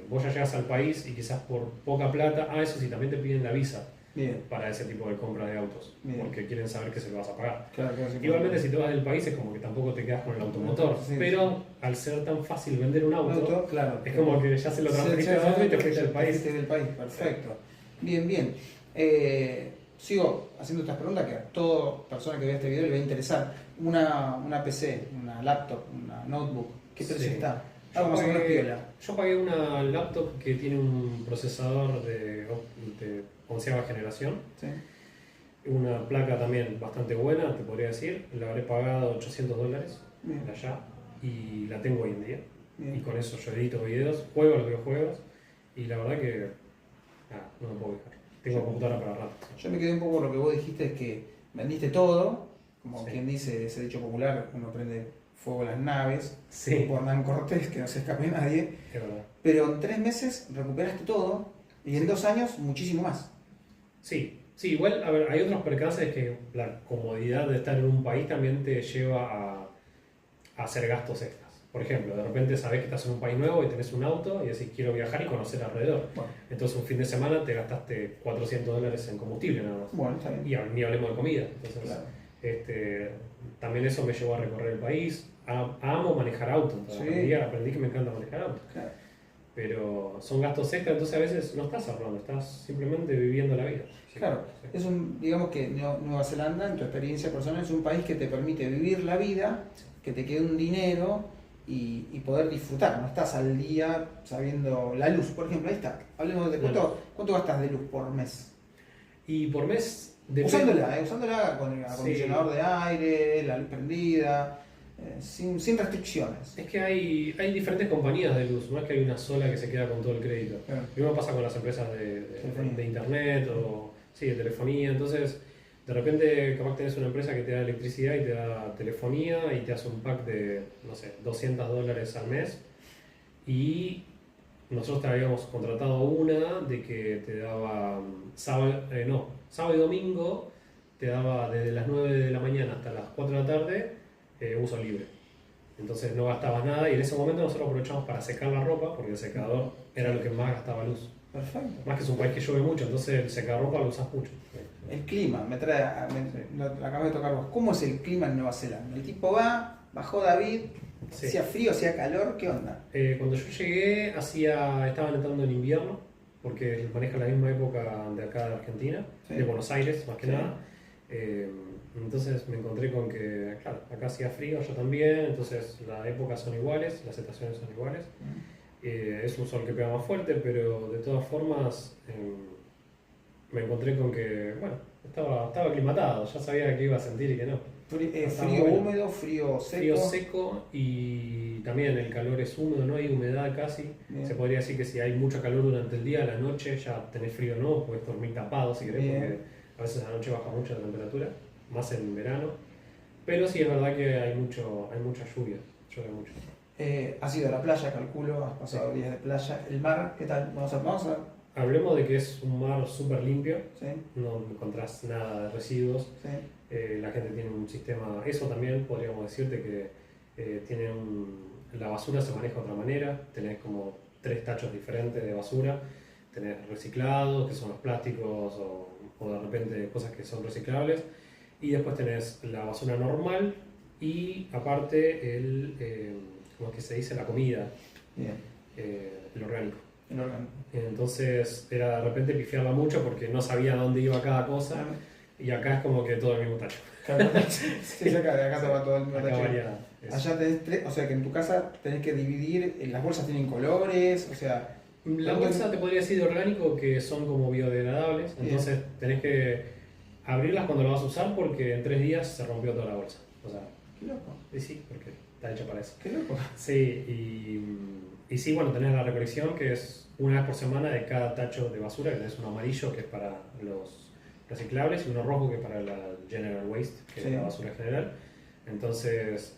[SPEAKER 2] vos ya llegas al país y quizás por poca plata, eso sí, también te piden la visa
[SPEAKER 1] Bien.
[SPEAKER 2] para ese tipo de compra de autos,
[SPEAKER 1] Bien.
[SPEAKER 2] porque quieren saber que se lo vas a pagar.
[SPEAKER 1] Claro, sí,
[SPEAKER 2] Igualmente, si te vas del país es como que tampoco te quedas con el automotor,
[SPEAKER 1] Sí,
[SPEAKER 2] pero al ser tan fácil vender un auto,
[SPEAKER 1] claro,
[SPEAKER 2] es como que ya se lo transferiste a otro y te fuiste del país.
[SPEAKER 1] Del país, perfecto. Bien, bien. Sigo haciendo estas preguntas que a toda persona que vea este video le va a interesar. Una PC, una laptop, una notebook, ¿qué precio está? Algo más o menos piola.
[SPEAKER 2] Yo pagué una laptop que tiene un procesador de 11ª generación.
[SPEAKER 1] Sí.
[SPEAKER 2] Una placa también bastante buena, te podría decir. La habré pagado $800
[SPEAKER 1] Bien.
[SPEAKER 2] de allá y la tengo hoy en día.
[SPEAKER 1] Bien.
[SPEAKER 2] Y con eso yo edito videos, juego a los videojuegos y la verdad que no me puedo quejar. Tengo computadora para rato.
[SPEAKER 1] Yo me quedé un poco con lo que vos dijiste, es que vendiste todo, como
[SPEAKER 2] Sí.
[SPEAKER 1] quien dice ese dicho popular, uno prende fuego a las naves,
[SPEAKER 2] Sí,
[SPEAKER 1] por Hernán Cortés, que no se escape nadie,
[SPEAKER 2] es verdad.
[SPEAKER 1] pero en 3 meses recuperaste todo y en 2 años muchísimo más.
[SPEAKER 2] Sí, igual, a ver, hay otros percances que la comodidad de estar en un país también te lleva a hacer gastos extras. Por ejemplo, de repente sabes que estás en un país nuevo y tenés un auto y decís quiero viajar y conocer alrededor.
[SPEAKER 1] Bueno,
[SPEAKER 2] Entonces un fin de semana te gastaste $400 en combustible nada más.
[SPEAKER 1] bueno, está bien.
[SPEAKER 2] Y ni hablemos de comida. Entonces,
[SPEAKER 1] Claro.
[SPEAKER 2] también eso me llevó a recorrer el país. Amo manejar auto.
[SPEAKER 1] Sí.
[SPEAKER 2] Aprendí que me encanta manejar auto.
[SPEAKER 1] Claro.
[SPEAKER 2] Pero son gastos extras, entonces a veces no estás ahorrando, estás simplemente viviendo la vida.
[SPEAKER 1] Claro,
[SPEAKER 2] Sí.
[SPEAKER 1] es digamos que Nueva Zelanda, en tu experiencia personal, es un país que te permite vivir la vida, que te quede un dinero y poder disfrutar. No estás al día sabiendo la luz, por ejemplo, ahí está. Hablemos de cuánto gastas de luz por mes.
[SPEAKER 2] Y por mes,
[SPEAKER 1] Usándola con el acondicionador de aire, la luz prendida, sin restricciones.
[SPEAKER 2] es que hay diferentes compañías de luz, no es que hay una sola que se queda con todo el crédito.
[SPEAKER 1] Claro.
[SPEAKER 2] Lo mismo pasa con las empresas de internet o de telefonía. Entonces, de repente, capaz tenés una empresa que te da electricidad y te da telefonía y te hace un pack de, no sé, $200 al mes. Y nosotros te habíamos contratado una de que te daba sábado y domingo, te daba desde las 9 de la mañana hasta las 4 de la tarde uso libre. Entonces no gastabas nada y en ese momento nosotros aprovechamos para secar la ropa porque el secador era lo que más gastaba luz.
[SPEAKER 1] Perfecto.
[SPEAKER 2] Más que es un país que llueve mucho, entonces el secarropa lo usas mucho.
[SPEAKER 1] El clima, acabas de tocar vos. ¿Cómo es el clima en Nueva Zelanda? El tipo bajó David,
[SPEAKER 2] Sí.
[SPEAKER 1] hacía frío, hacía calor, ¿qué onda?
[SPEAKER 2] Cuando yo llegué estaban entrando en invierno, porque maneja la misma época de acá de Argentina,
[SPEAKER 1] Sí.
[SPEAKER 2] de Buenos Aires más que
[SPEAKER 1] Sí.
[SPEAKER 2] nada. Entonces me encontré con que, claro, acá hacía frío, allá también, entonces las épocas son iguales, las estaciones son iguales. Es un sol que pega más fuerte, pero de todas formas me encontré con que, bueno, estaba aclimatado, ya sabía que iba a sentir y que no.
[SPEAKER 1] Frío
[SPEAKER 2] bueno.
[SPEAKER 1] húmedo, frío seco.
[SPEAKER 2] Frío seco y también el calor es húmedo, no hay humedad casi.
[SPEAKER 1] Bien.
[SPEAKER 2] Se podría decir que si hay mucho calor durante el día, a la noche ya tenés frío, no, puedes dormir tapado si querés,
[SPEAKER 1] Bien.
[SPEAKER 2] porque a veces a la noche baja mucho la temperatura, más en verano. Pero sí es verdad que hay mucha lluvia, llueve mucho.
[SPEAKER 1] Has ido a la playa, calculo, has pasado
[SPEAKER 2] Sí.
[SPEAKER 1] días de playa. El mar, ¿qué tal? Vamos a
[SPEAKER 2] Hablemos de que es un mar súper limpio,
[SPEAKER 1] ¿sí?
[SPEAKER 2] no encontrás nada de residuos.
[SPEAKER 1] ¿Sí?
[SPEAKER 2] La gente tiene un sistema, eso también podríamos decirte que la basura se maneja de otra manera, tenés como 3 tachos diferentes de basura, tenés reciclados, que son los plásticos o de repente cosas que son reciclables, y después tenés la basura normal y aparte ¿cómo es que se dice? La comida,
[SPEAKER 1] Bien.
[SPEAKER 2] el orgánico.
[SPEAKER 1] El órgano.
[SPEAKER 2] Entonces era de repente pifiarla mucho porque no sabía dónde iba cada cosa. Y acá es como que todo el mismo tacho.
[SPEAKER 1] Claro. Sí, acá te va todo el mismo
[SPEAKER 2] Acá
[SPEAKER 1] tacho.
[SPEAKER 2] varía eso.
[SPEAKER 1] Allá tenés 3, o sea que en tu casa tenés que dividir, las bolsas tienen colores, o sea...
[SPEAKER 2] La bolsa te podría decir de orgánico que son como biodegradables,
[SPEAKER 1] Bien.
[SPEAKER 2] entonces tenés que abrirlas cuando la vas a usar porque en 3 días se rompió toda la bolsa. O sea,
[SPEAKER 1] Qué loco,
[SPEAKER 2] y sí, porque está hecha para eso.
[SPEAKER 1] qué loco.
[SPEAKER 2] Sí, y sí, bueno, tenés la recolección que es una vez por semana de cada tacho de basura, que tenés uno amarillo que es para los reciclables y uno rojo que es para la general waste, que
[SPEAKER 1] Sí.
[SPEAKER 2] es la basura general. Entonces,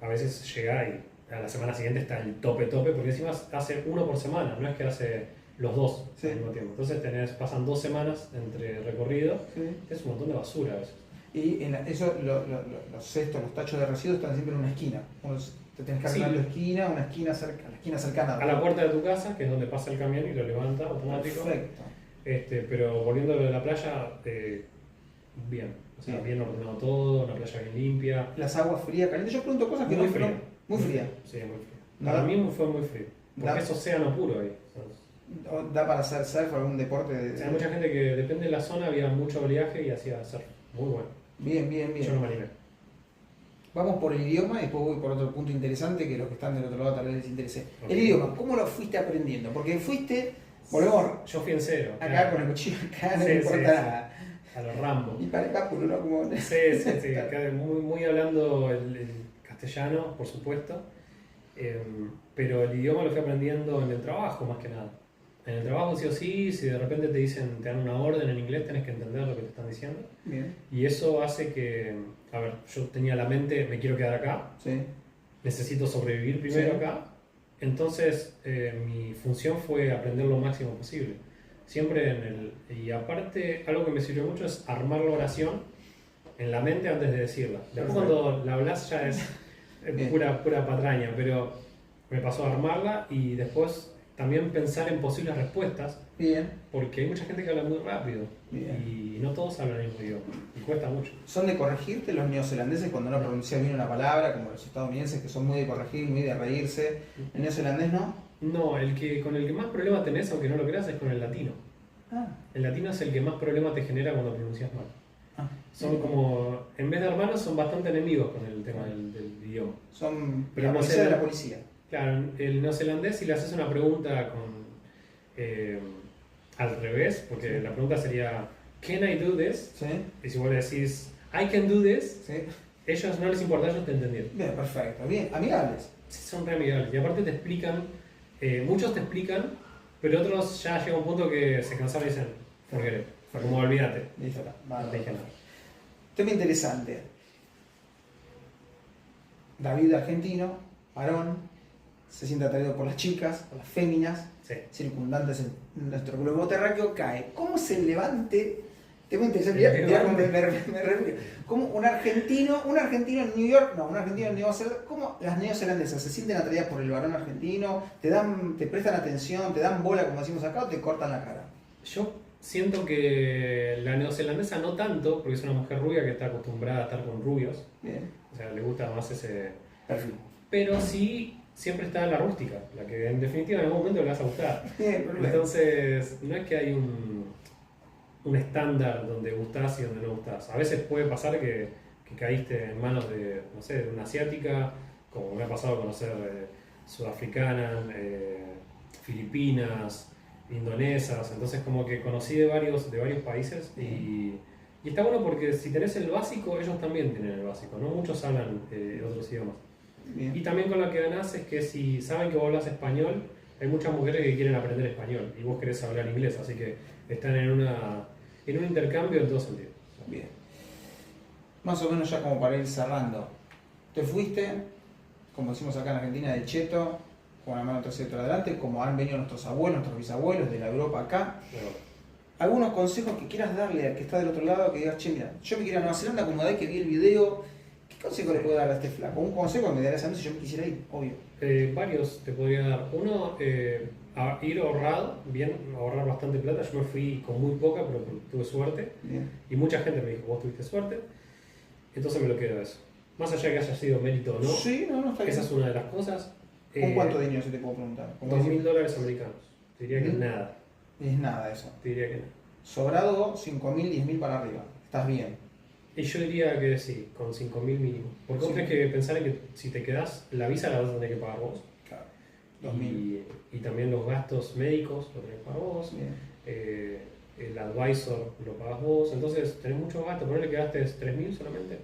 [SPEAKER 2] a veces llega y a la semana siguiente está el tope, porque encima hace uno por semana, no es que hace los dos
[SPEAKER 1] Sí.
[SPEAKER 2] al mismo tiempo. Entonces pasan 2 semanas entre recorrido,
[SPEAKER 1] Sí.
[SPEAKER 2] es un montón de basura a veces.
[SPEAKER 1] Y los cestos, los tachos de residuos están siempre en una esquina. Uno Te tenés que arreglar
[SPEAKER 2] Sí.
[SPEAKER 1] tu esquina, una esquina cerca, la esquina cercana.
[SPEAKER 2] A la puerta de tu casa, que es donde pasa el camión y lo levanta automático.
[SPEAKER 1] Perfecto.
[SPEAKER 2] Pero volviendo de la playa, bien. O sea,
[SPEAKER 1] Bien.
[SPEAKER 2] bien ordenado todo, una playa bien limpia.
[SPEAKER 1] Las aguas frías, calientes. Yo pregunto cosas que
[SPEAKER 2] Muy
[SPEAKER 1] no
[SPEAKER 2] fría.
[SPEAKER 1] Muy fría.
[SPEAKER 2] Sí, muy fría.
[SPEAKER 1] Nada.
[SPEAKER 2] Para mí fue muy frío. Porque
[SPEAKER 1] Da-
[SPEAKER 2] es océano puro ahí.
[SPEAKER 1] Da para hacer surf, algún deporte.
[SPEAKER 2] Hay mucha gente que depende de la zona, había mucho oleaje y hacía surf. Muy bueno.
[SPEAKER 1] Bien, bien, bien.
[SPEAKER 2] Yo no me animé.
[SPEAKER 1] Vamos por el idioma y después voy por otro punto interesante que los que están del otro lado tal vez les interese.
[SPEAKER 2] Ok.
[SPEAKER 1] El idioma, ¿cómo lo fuiste aprendiendo? Porque fuiste, volvemos
[SPEAKER 2] Yo fui en cero.
[SPEAKER 1] acá
[SPEAKER 2] claro.
[SPEAKER 1] con el cuchillo, acá no
[SPEAKER 2] Sí,
[SPEAKER 1] me
[SPEAKER 2] sí,
[SPEAKER 1] importa
[SPEAKER 2] sí.
[SPEAKER 1] nada.
[SPEAKER 2] A los Rambo.
[SPEAKER 1] Y para acá, por uno como...
[SPEAKER 2] Sí, sí, sí. Acá muy, muy hablando el castellano, por supuesto. Pero el idioma lo fui aprendiendo en el trabajo más que nada. En el trabajo sí o sí, si de repente te dicen, te dan una orden en inglés, tenés que entender lo que te están diciendo.
[SPEAKER 1] Bien,
[SPEAKER 2] Y eso hace que, a ver, yo tenía la mente, me quiero quedar acá,
[SPEAKER 1] sí.
[SPEAKER 2] necesito sobrevivir primero
[SPEAKER 1] Sí.
[SPEAKER 2] acá. Entonces mi función fue aprender lo máximo posible. Siempre y aparte, algo que me sirvió mucho es armar la oración en la mente antes de decirla. Después
[SPEAKER 1] Perfecto.
[SPEAKER 2] cuando la hablas ya es
[SPEAKER 1] Bien.
[SPEAKER 2] pura patraña, pero me pasó a armarla y después también pensar en posibles respuestas,
[SPEAKER 1] Bien,
[SPEAKER 2] porque hay mucha gente que habla muy rápido
[SPEAKER 1] Bien.
[SPEAKER 2] y no todos hablan el mismo idioma y cuesta mucho.
[SPEAKER 1] son de corregirte los neozelandeses cuando no pronuncian bien una palabra, como los estadounidenses que son muy de corregir, muy de reírse. El neozelandés no.
[SPEAKER 2] No, con el que más problema tenés, aunque no lo creas, es con el latino.
[SPEAKER 1] Ah,
[SPEAKER 2] El latino es el que más problema te genera cuando pronuncias mal.
[SPEAKER 1] ah.
[SPEAKER 2] Son como, en vez de hermanos, son bastante enemigos con el tema del idioma.
[SPEAKER 1] Son
[SPEAKER 2] Pero
[SPEAKER 1] la
[SPEAKER 2] no
[SPEAKER 1] policía
[SPEAKER 2] sé,
[SPEAKER 1] de la policía.
[SPEAKER 2] Claro, el neozelandés, si le haces una pregunta al revés, porque
[SPEAKER 1] Sí.
[SPEAKER 2] la pregunta sería, ¿Can I do this?
[SPEAKER 1] ¿Sí?
[SPEAKER 2] Y si vos le decís, I can do this,
[SPEAKER 1] ¿Sí?
[SPEAKER 2] ellos no les importa, ellos te entendieron.
[SPEAKER 1] Bien, perfecto. Bien, amigables.
[SPEAKER 2] Sí, son re amigables. Y aparte te explican, muchos te explican, pero otros ya llega un punto que se cansaron y dicen, forget it. Fue como olvídate.
[SPEAKER 1] Listo, está.
[SPEAKER 2] No
[SPEAKER 1] Vale.
[SPEAKER 2] te dije nada.
[SPEAKER 1] Tema interesante. David argentino, varón, se siente atraído por las chicas, por las féminas,
[SPEAKER 2] Sí.
[SPEAKER 1] circundantes en nuestro globo terráqueo, cae. ¿Cómo se levante? Tema interesante.
[SPEAKER 2] El
[SPEAKER 1] Mirá cómo
[SPEAKER 2] levante.
[SPEAKER 1] me refiero. ¿Cómo un argentino en New York, no, un argentino en Nueva Zelanda, cómo las neozelandesas se sienten atraídas por el varón argentino, te prestan atención, te dan bola, como decimos acá, o te cortan la cara?
[SPEAKER 2] Yo siento que la neozelandesa no tanto, porque es una mujer rubia que está acostumbrada a estar con rubios,
[SPEAKER 1] Bien,
[SPEAKER 2] o sea, le gusta más ese...
[SPEAKER 1] perfil.
[SPEAKER 2] Pero sí, siempre está la rústica, la que en definitiva en algún momento le vas a gustar.
[SPEAKER 1] Bien, perfecto.
[SPEAKER 2] Entonces, no es que hay un estándar donde gustás y donde no gustás. A veces puede pasar que caíste en manos de, no sé, de una asiática, como me ha pasado conocer sudafricanas, filipinas, indonesas, entonces como que conocí de varios países y está bueno porque si tenés el básico, ellos también tienen el básico, no muchos hablan otros idiomas.
[SPEAKER 1] Bien.
[SPEAKER 2] Y también con lo que ganás es que si saben que vos hablas español, hay muchas mujeres que quieren aprender español y vos querés hablar inglés, así que están en un intercambio en todo sentido.
[SPEAKER 1] Bien. Más o menos ya como para ir cerrando. Te fuiste, como decimos acá en Argentina, de cheto, con la mano trasera y otra adelante, como han venido nuestros abuelos, nuestros bisabuelos de la Europa acá.
[SPEAKER 2] Pero,
[SPEAKER 1] ¿Algunos consejos que quieras darle al que está del otro lado? Que digas, che, mira, yo me quiero ir a Nueva Zelanda, como de ahí que vi el video, ¿qué consejo le puedo dar a este flaco? Un consejo que me darías a mí si yo me quisiera ir, obvio.
[SPEAKER 2] varios te podría dar. Uno, a ir ahorrado, bien, ahorrar bastante plata. Yo me fui con muy poca, pero tuve suerte.
[SPEAKER 1] Bien.
[SPEAKER 2] Y mucha gente me dijo, vos tuviste suerte. Entonces me lo quedo eso. Más allá de que haya sido mérito o no,
[SPEAKER 1] Sí, no, está bien.
[SPEAKER 2] esa es una de las cosas.
[SPEAKER 1] ¿Con cuánto dinero se te puedo preguntar? ¿Cómo
[SPEAKER 2] $2.000 americanos. Te diría que
[SPEAKER 1] ¿Mm?
[SPEAKER 2] nada.
[SPEAKER 1] Es nada eso.
[SPEAKER 2] Te diría que nada.
[SPEAKER 1] Sobrado 5.000, 10.000 para arriba. Estás bien.
[SPEAKER 2] Y yo diría que sí, con 5.000 mínimo. Porque vos
[SPEAKER 1] Sí.
[SPEAKER 2] tenés que pensar en que si te quedás, la visa la vas a tener que pagar vos.
[SPEAKER 1] Claro. 2.000.
[SPEAKER 2] Y también los gastos médicos lo tenés que pagar vos.
[SPEAKER 1] Bien.
[SPEAKER 2] El advisor lo pagas vos. Entonces tenés muchos gastos. Ponele que gastes 3.000 solamente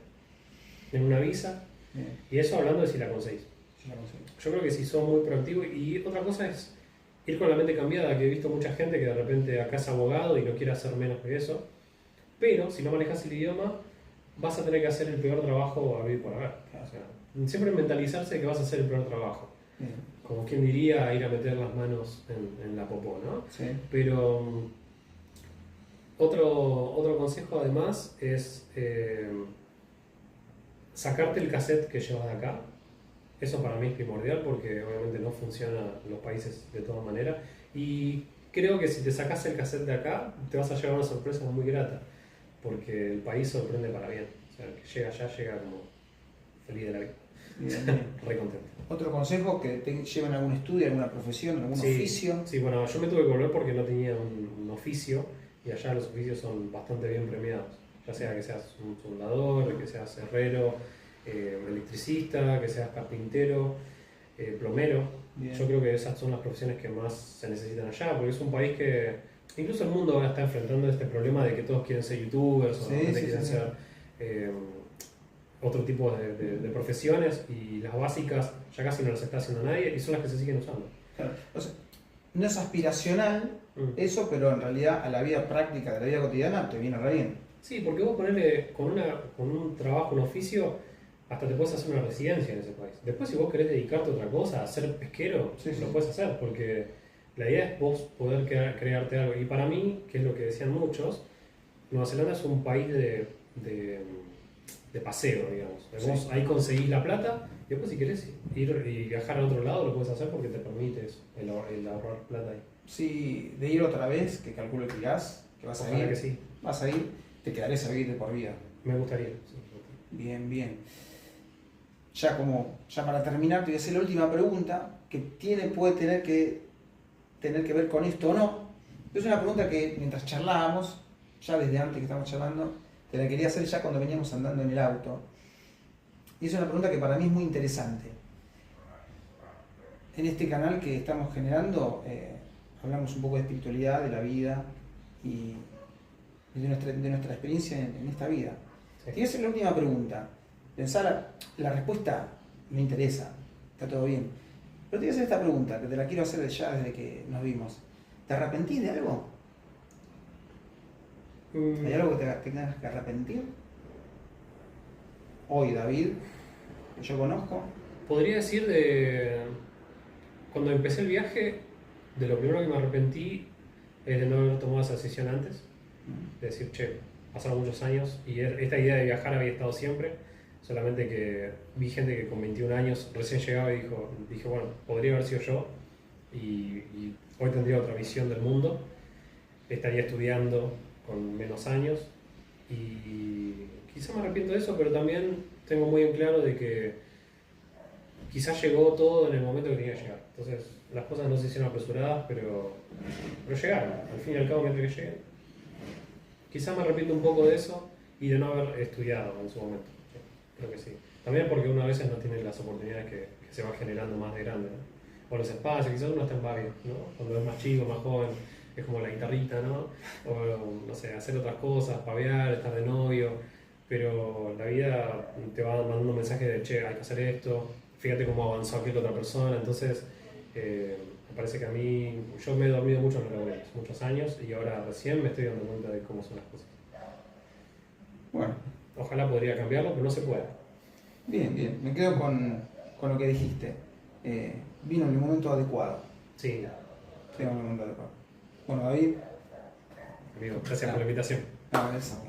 [SPEAKER 2] en una visa.
[SPEAKER 1] Bien.
[SPEAKER 2] Y eso hablando de si la conseguís.
[SPEAKER 1] Sí, la conseguí.
[SPEAKER 2] Yo creo que si sos muy proactivo. Y otra cosa es ir con la mente cambiada, que he visto mucha gente que de repente acá es abogado y no quiere hacer menos que eso. Pero si no manejas el idioma, vas a tener que hacer el peor trabajo a vivir por haber. O sea, siempre mentalizarse que vas a hacer el peor trabajo.
[SPEAKER 1] Bien.
[SPEAKER 2] Como quien diría, ir a meter las manos en la popó, ¿no?
[SPEAKER 1] Sí.
[SPEAKER 2] Pero otro consejo además es sacarte el cassette que llevas de acá Eso para mí es primordial porque obviamente no funciona en los países de todas maneras. Y creo que si te sacas el cassette de acá, te vas a llevar una sorpresa muy grata, porque el país sorprende para bien. O sea, el que llega allá llega como feliz de la vida.
[SPEAKER 1] Bien, bien.
[SPEAKER 2] Re contento.
[SPEAKER 1] ¿Otro consejo? Que te lleven a algún estudio, alguna profesión, algún oficio.
[SPEAKER 2] Sí, bueno, yo me tuve que volver porque no tenía un oficio y allá los oficios son bastante bien premiados. Ya sea que seas un soldador, que seas herrero, electricista, que seas carpintero, plomero.
[SPEAKER 1] Bien.
[SPEAKER 2] Yo creo que esas son las profesiones que más se necesitan allá, porque es un país que incluso el mundo ahora está enfrentando este problema de que todos quieren ser youtubers o quieren ser otro tipo de profesiones, y las básicas ya casi no las está haciendo nadie y son las que se siguen usando.
[SPEAKER 1] Claro. O sea, no es aspiracional eso, pero en realidad a la vida práctica, de la vida cotidiana, te viene re bien.
[SPEAKER 2] Sí, porque vos ponerle con un trabajo, un oficio, hasta te puedes hacer una residencia en ese país. Después, si vos querés dedicarte a otra cosa, a ser pesquero, lo puedes hacer, porque la idea es vos poder crearte algo. Y para mí, que es lo que decían muchos, Nueva Zelanda es un país de paseo, digamos. Vos ahí conseguís la plata, y después si querés ir y viajar a otro lado, lo puedes hacer porque te permite eso, el ahorrar plata ahí.
[SPEAKER 1] Sí, de ir otra vez, que calculo que irás, que vas a ir.
[SPEAKER 2] Que sí.
[SPEAKER 1] Vas a ir, te quedarás a vivir de por vida.
[SPEAKER 2] Me gustaría, sí.
[SPEAKER 1] Bien, bien. Ya para terminar, te voy a hacer la última pregunta, que puede tener que ver con esto o no. Es una pregunta que mientras charlábamos, ya desde antes que estamos charlando, te la quería hacer ya cuando veníamos andando en el auto. Y es una pregunta que para mí es muy interesante. En este canal que estamos generando, hablamos un poco de espiritualidad, de la vida y de nuestra experiencia en esta vida.
[SPEAKER 2] Sí.
[SPEAKER 1] Te voy a hacer la última pregunta. Pensar, la respuesta me interesa, está todo bien. Pero te voy a hacer esta pregunta, que te la quiero hacer ya desde que nos vimos. ¿Te arrepentís de algo? ¿Hay algo que te tengas que arrepentir? Hoy, David, que yo conozco.
[SPEAKER 2] Podría decir cuando empecé el viaje, de lo primero que me arrepentí es de no haber tomado esa decisión antes. De decir, che, pasaron muchos años y esta idea de viajar había estado siempre, solamente que vi gente que con 21 años recién llegaba y dije, bueno, podría haber sido yo y hoy tendría otra visión del mundo, estaría estudiando con menos años y quizá me arrepiento de eso, pero también tengo muy en claro de que quizás llegó todo en el momento que tenía que llegar. Entonces las cosas no se hicieron apresuradas, pero llegaron, al fin y al cabo mientras que lleguen. Quizás me arrepiento un poco de eso y de no haber estudiado en su momento. Sí, creo que sí. También porque uno a veces no tiene las oportunidades que se van generando más de grande, ¿no? O los espacios, quizás uno está en varios, ¿no? Cuando es más chico, más joven, es como la guitarrita, ¿no? O, no sé, hacer otras cosas, pavear, estar de novio. Pero la vida te va mandando mensajes de, che, hay que hacer esto, fíjate cómo avanzó aquella otra persona. Entonces, me parece que a mí, yo me he dormido mucho en los laureles, muchos años, y ahora recién me estoy dando cuenta de cómo son las cosas.
[SPEAKER 1] Bueno.
[SPEAKER 2] Ojalá podría cambiarlo, pero no se puede.
[SPEAKER 1] Bien, bien. Me quedo con lo que dijiste. Vino en el momento adecuado.
[SPEAKER 2] Sí.
[SPEAKER 1] Vino en el momento adecuado. Bueno, David.
[SPEAKER 2] Amigo, gracias por la invitación.
[SPEAKER 1] No, eso.